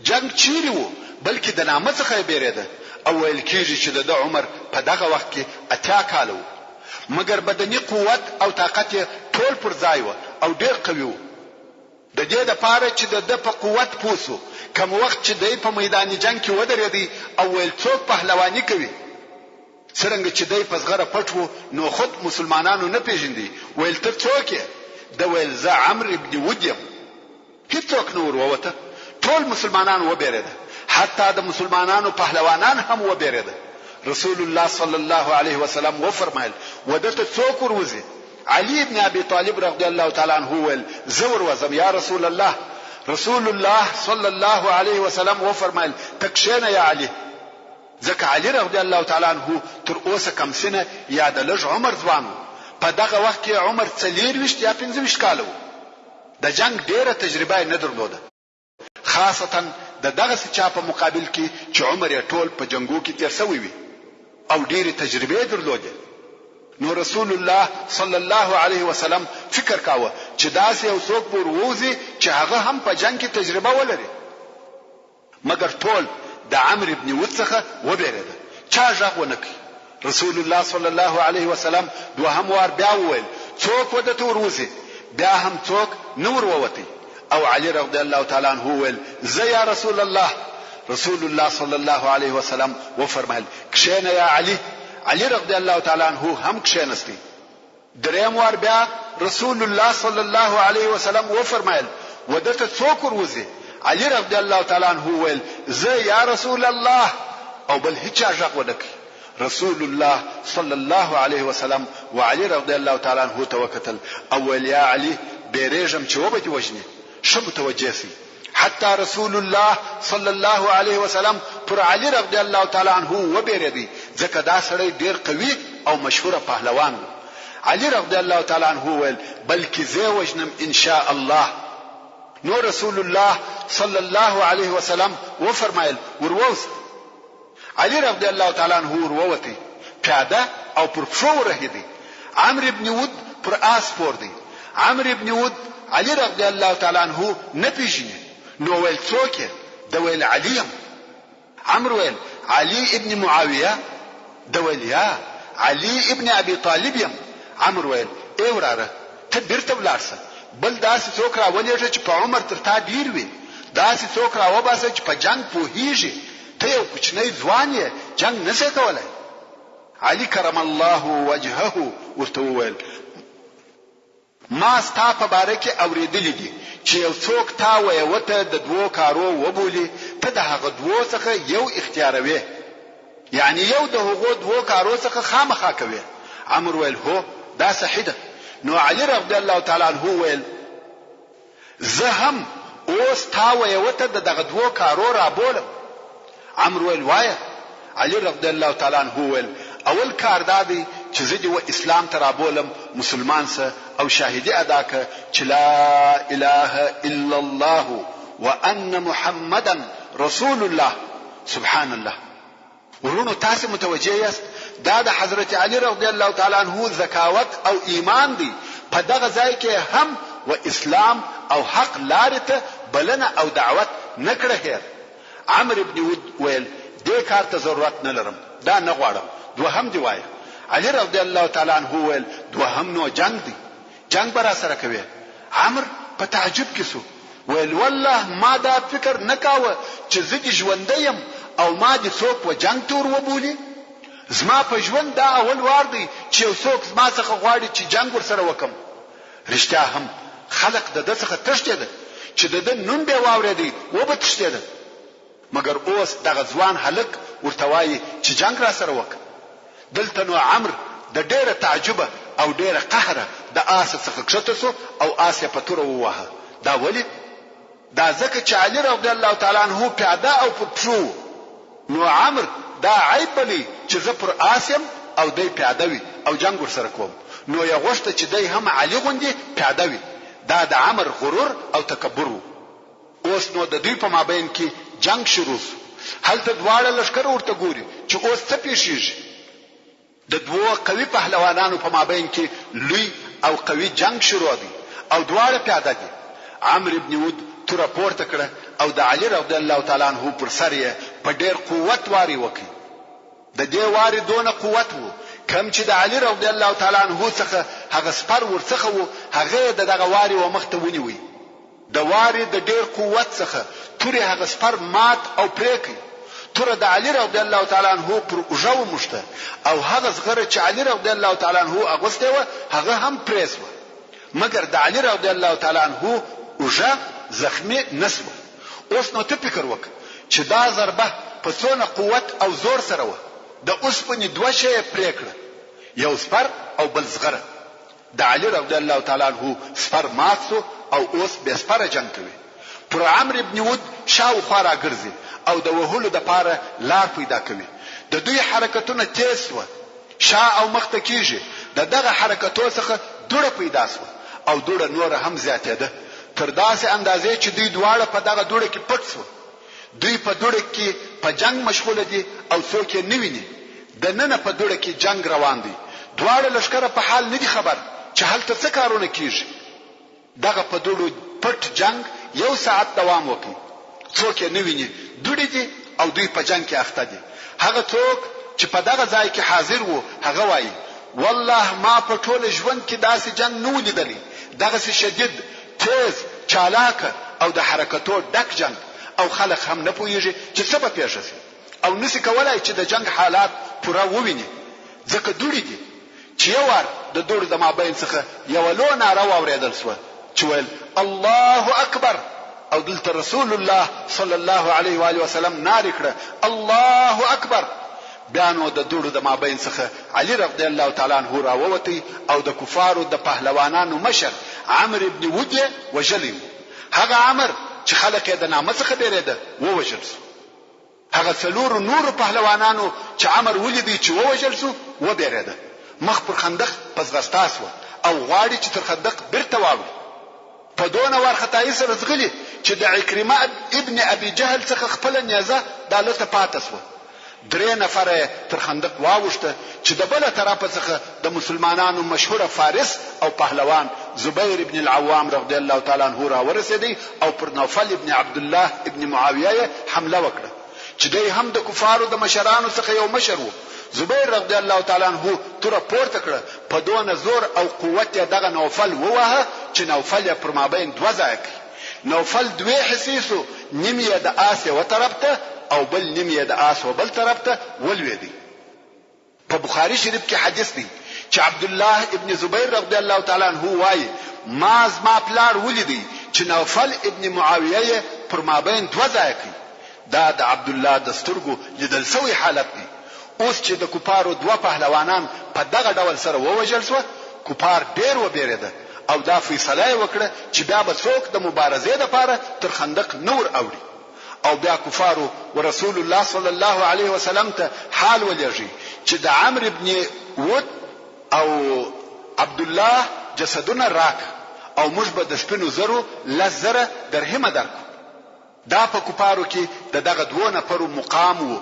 جنگ چیرې وو بلکې د نامه څخه بیریده. او ویل کېږي چې د عمر په دغه وخت کې 80 کال و، مګر بدني قوت او طاقت ټول پر ځای و او ډېر قوي و. د دې لپاره چې د په قوت پوسو کوم وخت چې د په میدان جنگ کې ودرېدی او ویل څوک پهلوانی کوي، څرنګه چې دی په زغره پټ وو نو خود مسلمانانو نه پیژندي. ویل ته څوک یې؟ د ویل زه عمرو ابن ود یم. هیڅوک نه ور ووته. ټول مسلمانان وبېرېده، حتی د مسلمانانو پهلوانان هم وبېرېده. رسول الله صلی الله علیه وسلم وفرمایل ودته څوک وروزي؟ علي ابن ابي طالب رضی الله تعالی عنه ویل زه وروزم یا رسول الله. رسول الله صلی الله علیه وسلم وفرمایل تکشینه یا علي. ځکه علي رضی الله تعالی عنه تر اوسه کم سنه یا د لږ عمر ځوان و. په دغه وخت کې عمر 24 یا 25 کال و. د جنگ ډیره تجربه نه درلوده، خاصتا د دغه چا په مقابل کې چې عمر یې ټول په جنگو کې تیر شوی وي او ډیره تجربه درلوده. نو رسول الله صلی الله علیه وسلم فکر کاوه چې داسې یو څوک وروزي چې هغه هم په جنگ کې تجربه ولري. مګر ټول د عمرو ابن ود څخه وبېرېده، چا غږ ونه کړ. رسول الله صلی الله علیه وسلم دوهم وار بیا وویل څوک ودته وروزي؟ بیا هم څوک نه ورووتی. او علي رضی الله تعالی عنه وویل زه یا رسول الله. رسول الله صلی الله علیه وسلم وفرمایل کښېنه یا علي. علي رضی الله تعالی عنه هم کښېنستی. دریم وار بیا رسول الله صلی الله علیه وسلم وفرمایل ودته څوک وروزي؟ علي رضی الله تعالی عنه وویل زه یا رسول الله. او بل هیڅ غږ ونه کړ. رسول الله صلی الله علیه وسلم وعلي رضی الله تعالی عنه توکتل او ویل یا علي بیرېږم چې وبدي وجني شو متوجه سي. حتی رسول الله صلی الله علیه وسلم پر علي رضی الله تعالی عنه وبېرېدی ځکه دا سړی ډیر قوي او مشهور پهلوان و. علي رضی الله تعالی عنه ویل بلکې زه وجنم ان شاء الله. نو رسول الله صلی الله علیه وسلم وفرمایل ورووست. علي رضی الله تعالی عنه ورووتی، پیاده او پر پښو ورهیدی. عمرو ابن ود پر آس پور دی. عمرو ابن ود علي رضی الله تعالی عنه نه پیژني. نو ویل څوک یې؟ د ویل علي یم. عمرو ویل علي ابن معاویه. د ویل یا علي ابن ابي طالب یم. عمرو ویل ای وراره ته بیرته ولاړسه، بل داسې څوک راولېږه چې په عمر تر تا ډیر وي، داسې څوک راوباسه چې په جنگ پوهیږي. ته یو کوچنی ځوان یې، جنگ نشې کولای. علي کرم الله وجهه ورته وویل ما ستا په باره کې اورېدلي دي چې یو څوک تا ویوته د دوو کارو وبولي، ته د هغه دوو څخه یو اختیاروې، یعنی یو د هغو دوو کارو څخه خامخا کوې. عمرو ویل هو دا صحیح ده. نو علي رضی الله تعالی عنه ویل زه هم اوس تا ویوته د دغه دوو کارو را بولم. عمرو ویل وایه. علي رضی الله تعالی عنه ویل اول کار دا دی چې زه دې و اسلام ته رابولم، مسلمان سه او شاهدی ادا که چې لا اله الا الله وان محمدا رسول الله. سبحان الله. ورونو تاسو متوجه یاست دا د حضرت علي رضی الله تعالی عنه ذکاوت او ایمان دی. په دغه ځای کې هم و اسلام او حق لارې ته بلنه او دعوت نکړه هیر. عمرو ابن ود ویل دې کار ته ضرورت نه لرم، دا نه غواړم. دوهم دی وایه. علي رضی الله تعالی عنه ویل دوهم نو جنگ دی، جنگ برا سره کوي. عمرو په تعجب کې سو ویل والله ما دا فکر نکاوه چې زه دې ژوندی یم او ما دې څوک و جنگ تور وبولي. زما په ژوند دا اول وار دی چې یو څوک زما څخه غواړي چې جنگ ورسره وکم. رښتیا هم خلق د ده څخه تښتېده چې د ده نوم به واورېدی وبه تښتېده. مګر اوس دغه ځوان هلک ورته وایي چې جنگ را سره وکړه. دلته نو عمرو د ډېره تعجبه او ډېره قهره د آس څخه کښته سو او آس یې په توره وواهه. دا ولې؟ دا ځکه چې علي رضی الله تعالی عنه پیاده او پر پښو. نو عمرو دا عیب بلی چې زه پر آس یم او دی پیاده وي او جنگ ورسره کوم. نو یې غوښته چې دی هم علي غوندې پیاده وي. دا د عمرو غرور او تکبر و. اوس نو د دوی په مابین کې جنگ شروع شو. هلته دواړه لښکر ورته ګوري چې اوس څه پیښیږي. د دوو قوي پهلوانانو په مابین کې لوی او قوي جنگ شروع دی او دواړه پیاده دي. عمرو ابن ود توره پورته کړه او د علي رضی الله تعالی عنه پر سر یې په ډېر قوت واري وکړي. د دې واري دونه قوت وو کم چې د علي رضی الله تعالی عنه څخه هغه سپر ورڅخه وو، هغه دغه واري و مخ ته ونیوي. د واري د ډېر قوت څخه توري هغه سپر مات او پرې کړ. توره د علي رضی الله تعالی عنہ پر اوژه وموشته او هغه زغره چې علي رضی الله تعالی عنہ اغوسته و هغه هم پریس و مګر د علي رضی الله تعالی عنہ اوژه زخمی نسو. اوس نو ته فکر وکړه چې دا ضربه په څونه قوت او زور سره و د اوسپنې دوه شی پرې کړه یو سپر او بل زغره. د علي رضی الله تعالی عنہ سپر مات سو او اوس به سپر جنگ کوي. پر عمرو ابن ود شاوخوا راګرځي او د وهلو د پاره لار پیدا کوي. د دوی حرکتونه تیز و شا او مخته کیږي. دغه حرکتو څخه دوړه پیدا سو او دوړه نور هم زیاتېده تر داسې اندازې چې دوی دواړه په دغه دوړه کې پټ سو. دوی په دوړه کې په جنگ مشغوله دي او څوک یې نه ویني. د نن په دوړه کې جنگ روان دی. دواړه لشکره په حال نه دي خبر چې هلته څه کارونه کیږي. دغه په دوړو پټ جنگ یو ساعت دوام وکړي. څوک یې نه ویني. دوړي دي او دوی په جنگ کې اخته دي. هغه څوک چې په دغه ځای کې حاضر وو هغه وایي والله ما په ټول ژوند کې داسې جنگ نه ولیدلی. دغه شدید تیز چالاک او د حرکتو ډک جنگ او خلک هم نه پوهیږي چې څه به پیښ شي او نسی کولای چې د جنگ حالات پوره وویني ځکه دوړي دي. چې یو وار د دوړو د مابین څخه یو لو ناره واورېدل شو چې ویل الله اکبر او دلته رسول الله صلی الله علیه و آله وسلم ناره کړه الله اکبر. بیا نو د دوړو د مابین څخه علي رضی الله تعالی عنہ راووتی او د کفارو د پهلوانانو مشر عمرو ابن ود وجلی. هغه عمر چې خلک یې د نامه څخه بیریده ووجل شو. هغه څلور نور پهلوانانو چې عمر ولیدي چې ووجل شو و بیریده. مخ پر خندق پزغستا سو او غواړي چې تر خندق بیرته واوړي. په دونه ورختای سره زغلی چې د عکرمه ابن ابي جهل څخه خپل نیزه دالته پاتې سو. 3 نفر تر خندق واوښته چې د بل طرفه څخه د مسلمانانو مشهور فارس او پهلوان زبیر ابن العوام رضی الله تعالی عنہ را ورسېدی او پر نوفل ابن عبد الله ابن معاویه حمله وکړه چې دوی هم د کفارو د مشرانو څخه یو مشر وو. زبیر رضی الله تعالی عنہ تر پورته کړه په دونه زور او قوت دغه نوفل ووهه چې نوفل پر مابین دوه ځای کړ. نوفل دوه حسیسو نیمه د آس و طرف ته او بل نیمه د آس و بل طرف ته ولوېدی. په بخاری شریف کې حدیث دی چې عبد الله ابن زبیر رضی الله تعالی عنہ وایي ما زما پلار ولیدي چې نوفل ابن معاویه پر مابین دوه ځای کړ. دا د عبد الله د سترګو لیدل سوی حالت دی. اوس چې د کوپارو دوه پهلوانان په دغه ډول سره ووجل شو کوپار ډیر وبېریده او دا فیصله وکړه چې بیا به څوک د مبارزې لپاره تر خندق نور اوړي او بیا کفارو ورسول الله صلی الله علیه وسلم ته حال ولېږي چې د عمرو ابن ود او عبد الله جسدونه راک او موږ به د سپینو زرو لزره درهمه درکو. دا په کفارو کې دغه دوه نفرو مقام وو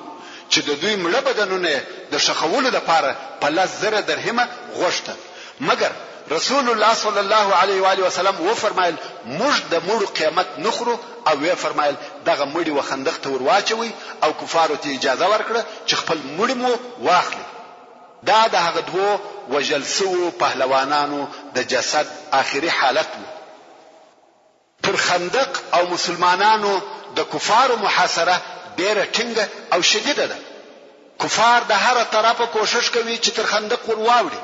چې د دوی مړه بدنونه د شخولو لپاره په لزره درهمه غوښته. مګر رسول الله صلی الله علیه و آله وسلم و فرمایل موږ د مړو قیامت نخرو او وی فرمایل دغه مړي و خندق ته ورواچوي او کفارو ته اجازه ورکړه چې خپل مړي مو واخلي. دا د هغه دوه وجلسو پهلوانانو د جسد آخري حالت وو. پر خندق او مسلمانانو د کفارو محاصره ډیره ټینګه او شدیده ده. کفار د هر طرفه کوشش کوي چې تر خندق ورواوړي.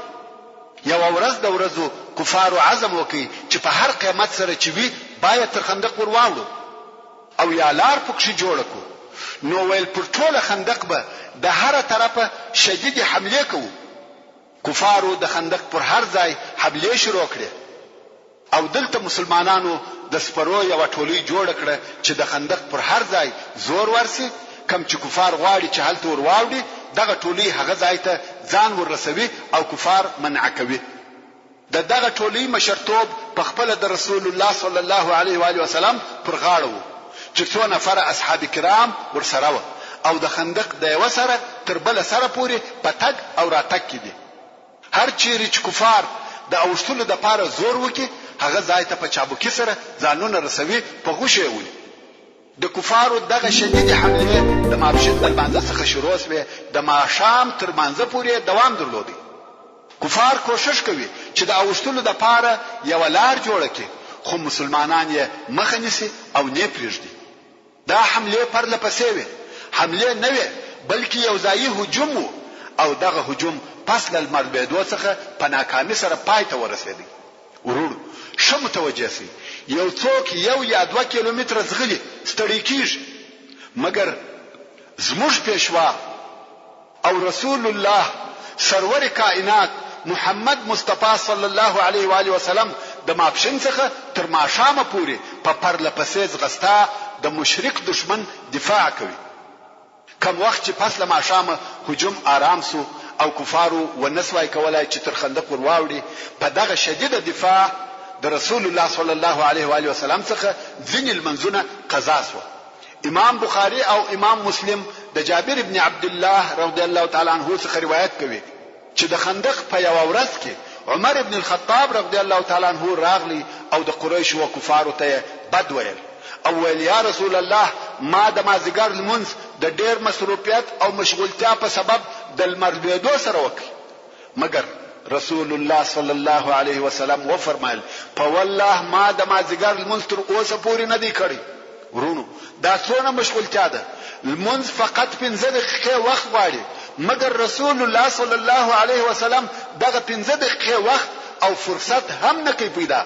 یو ورځ د ورځو کفارو عزم وکړي چې په هر قیمت سره چې وي باید تر خندق ورواوړو او یا لار پکښې جوړه کړو. نو ویل پر ټوله خندق به د هر طرفه شدید حمله کوو. کفارو د خندق پر هر ځای حمله شروع کړې او دلته مسلمانانو د سپرو یو ټولۍ جوړ کړه چې د خندق پر هر ځای زور ورسي. کم چې کفار غواړي چې هلته ورواوړي دغه ټولۍ هغه ځای ته ځان ورسوي او کفار منع کوي. دغه ټولۍ مشرتوب په خپل د رسول الله صلی الله علیه و آله وسلم پر غاړه وو چې څو نفر اصحاب کرام ورسره وو او د خندق د یو سره تر بل سره پورې پتګ او راتګ کړي. هر چیرې چې کفار د اوښتلو د پاره زور وکي هغه ځای ته په چابکي سره ځانونه رسوي په غوښه وي. د کفارو دغه شدید حمله د مابشد د منځ څخه شروع شوه د ماښام تر منځ پورې دوام درلودي. کفار کوشش کوي چې د اوښتلو د پاره یو لار جوړ کړي خو مسلمانان یې مخه نیسي او نه پریږدي. دا حمله پرله پسې وي. حمله نه وي بلکې یو ځایي هجوم وو او دغه هجوم پس له لمر لوېدو څخه په ناکامۍ سره پای ته ورسېدی. ورور ښه متوجه سئ، یو څوک 1 یا 2 کیلومتره ځغلي ستړی کیږي، مګر زموږ پیشوا او رسول الله سرور کائنات محمد مصطفی صلی الله علیه و آله وسلم د ماپښین څخه تر ماښامه پورې په پرله پسې ځغستا د مشرک دشمن دفاع کوي. کم وخت چې پس له ماښامه هجوم آرام سو او کفارو ونسوای کولای چې تر خندق ور واوړي، په دغه شدیده دفاع د رسول الله صلی الله علیه و آله وسلم څخه ځینې لمنځونه قضا سو. امام بخاری او امام مسلم د جابر ابن عبد الله رضی الله تعالی عنہ څخه روایت کوي چې د خندق په یو ورځ کې عمر ابن الخطاب رضی الله تعالی عنہ راغلی او د قریش او کفارو ته بد ویل او ویل یا رسول الله ما د مازیګر لمونځ د ډیر مصروفیت او مشغولتیا په سبب د لمر لوېدو سره وکړ، مګر رسول الله صلی الله علیه وسلم و فرمایل په والله ما د مازیګر لمونځ تر اوسه پورې نه دی کړی. ورونو دا څونه مشغولتیا ده، لمونځ فقط 15 دقیقې وخت غواړي، مګر رسول الله صلی الله علیه وسلم دغه 15 دقیقې وخت او فرصت هم نه کوي پیدا.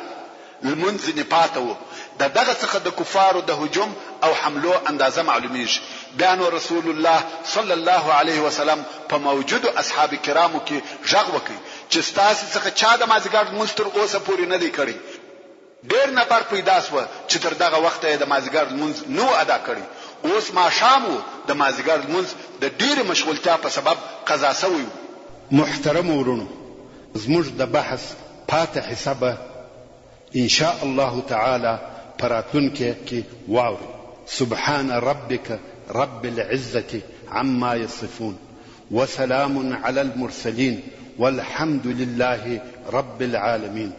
لمونځ نه پاتو دغه څخه د کفارو د هجوم او حملو اندازه معلومیږي. بیا نو رسول الله صلی الله علیه وسلم په موجودو اصحاب کرامو کې ژغ وکړي چې ستاسو څخه چا د مازیګر لمونځ تر اوسه پورې نه دی کړی. ډیر نفر پیدا سو چې تر دغه وخت د مازیګر لمونځ نو ادا کړی. اوس ما شامو د مازیګر لمونځ د ډیر مشغولتیا په سبب قضا شوی. محترم ورونو، زموږ د بحث پاتې حسابه ان شاء الله تعالی پراتونکو کې واوري. سبحان ربك رب العزة عما يصفون وسلام على المرسلين والحمد لله رب العالمين.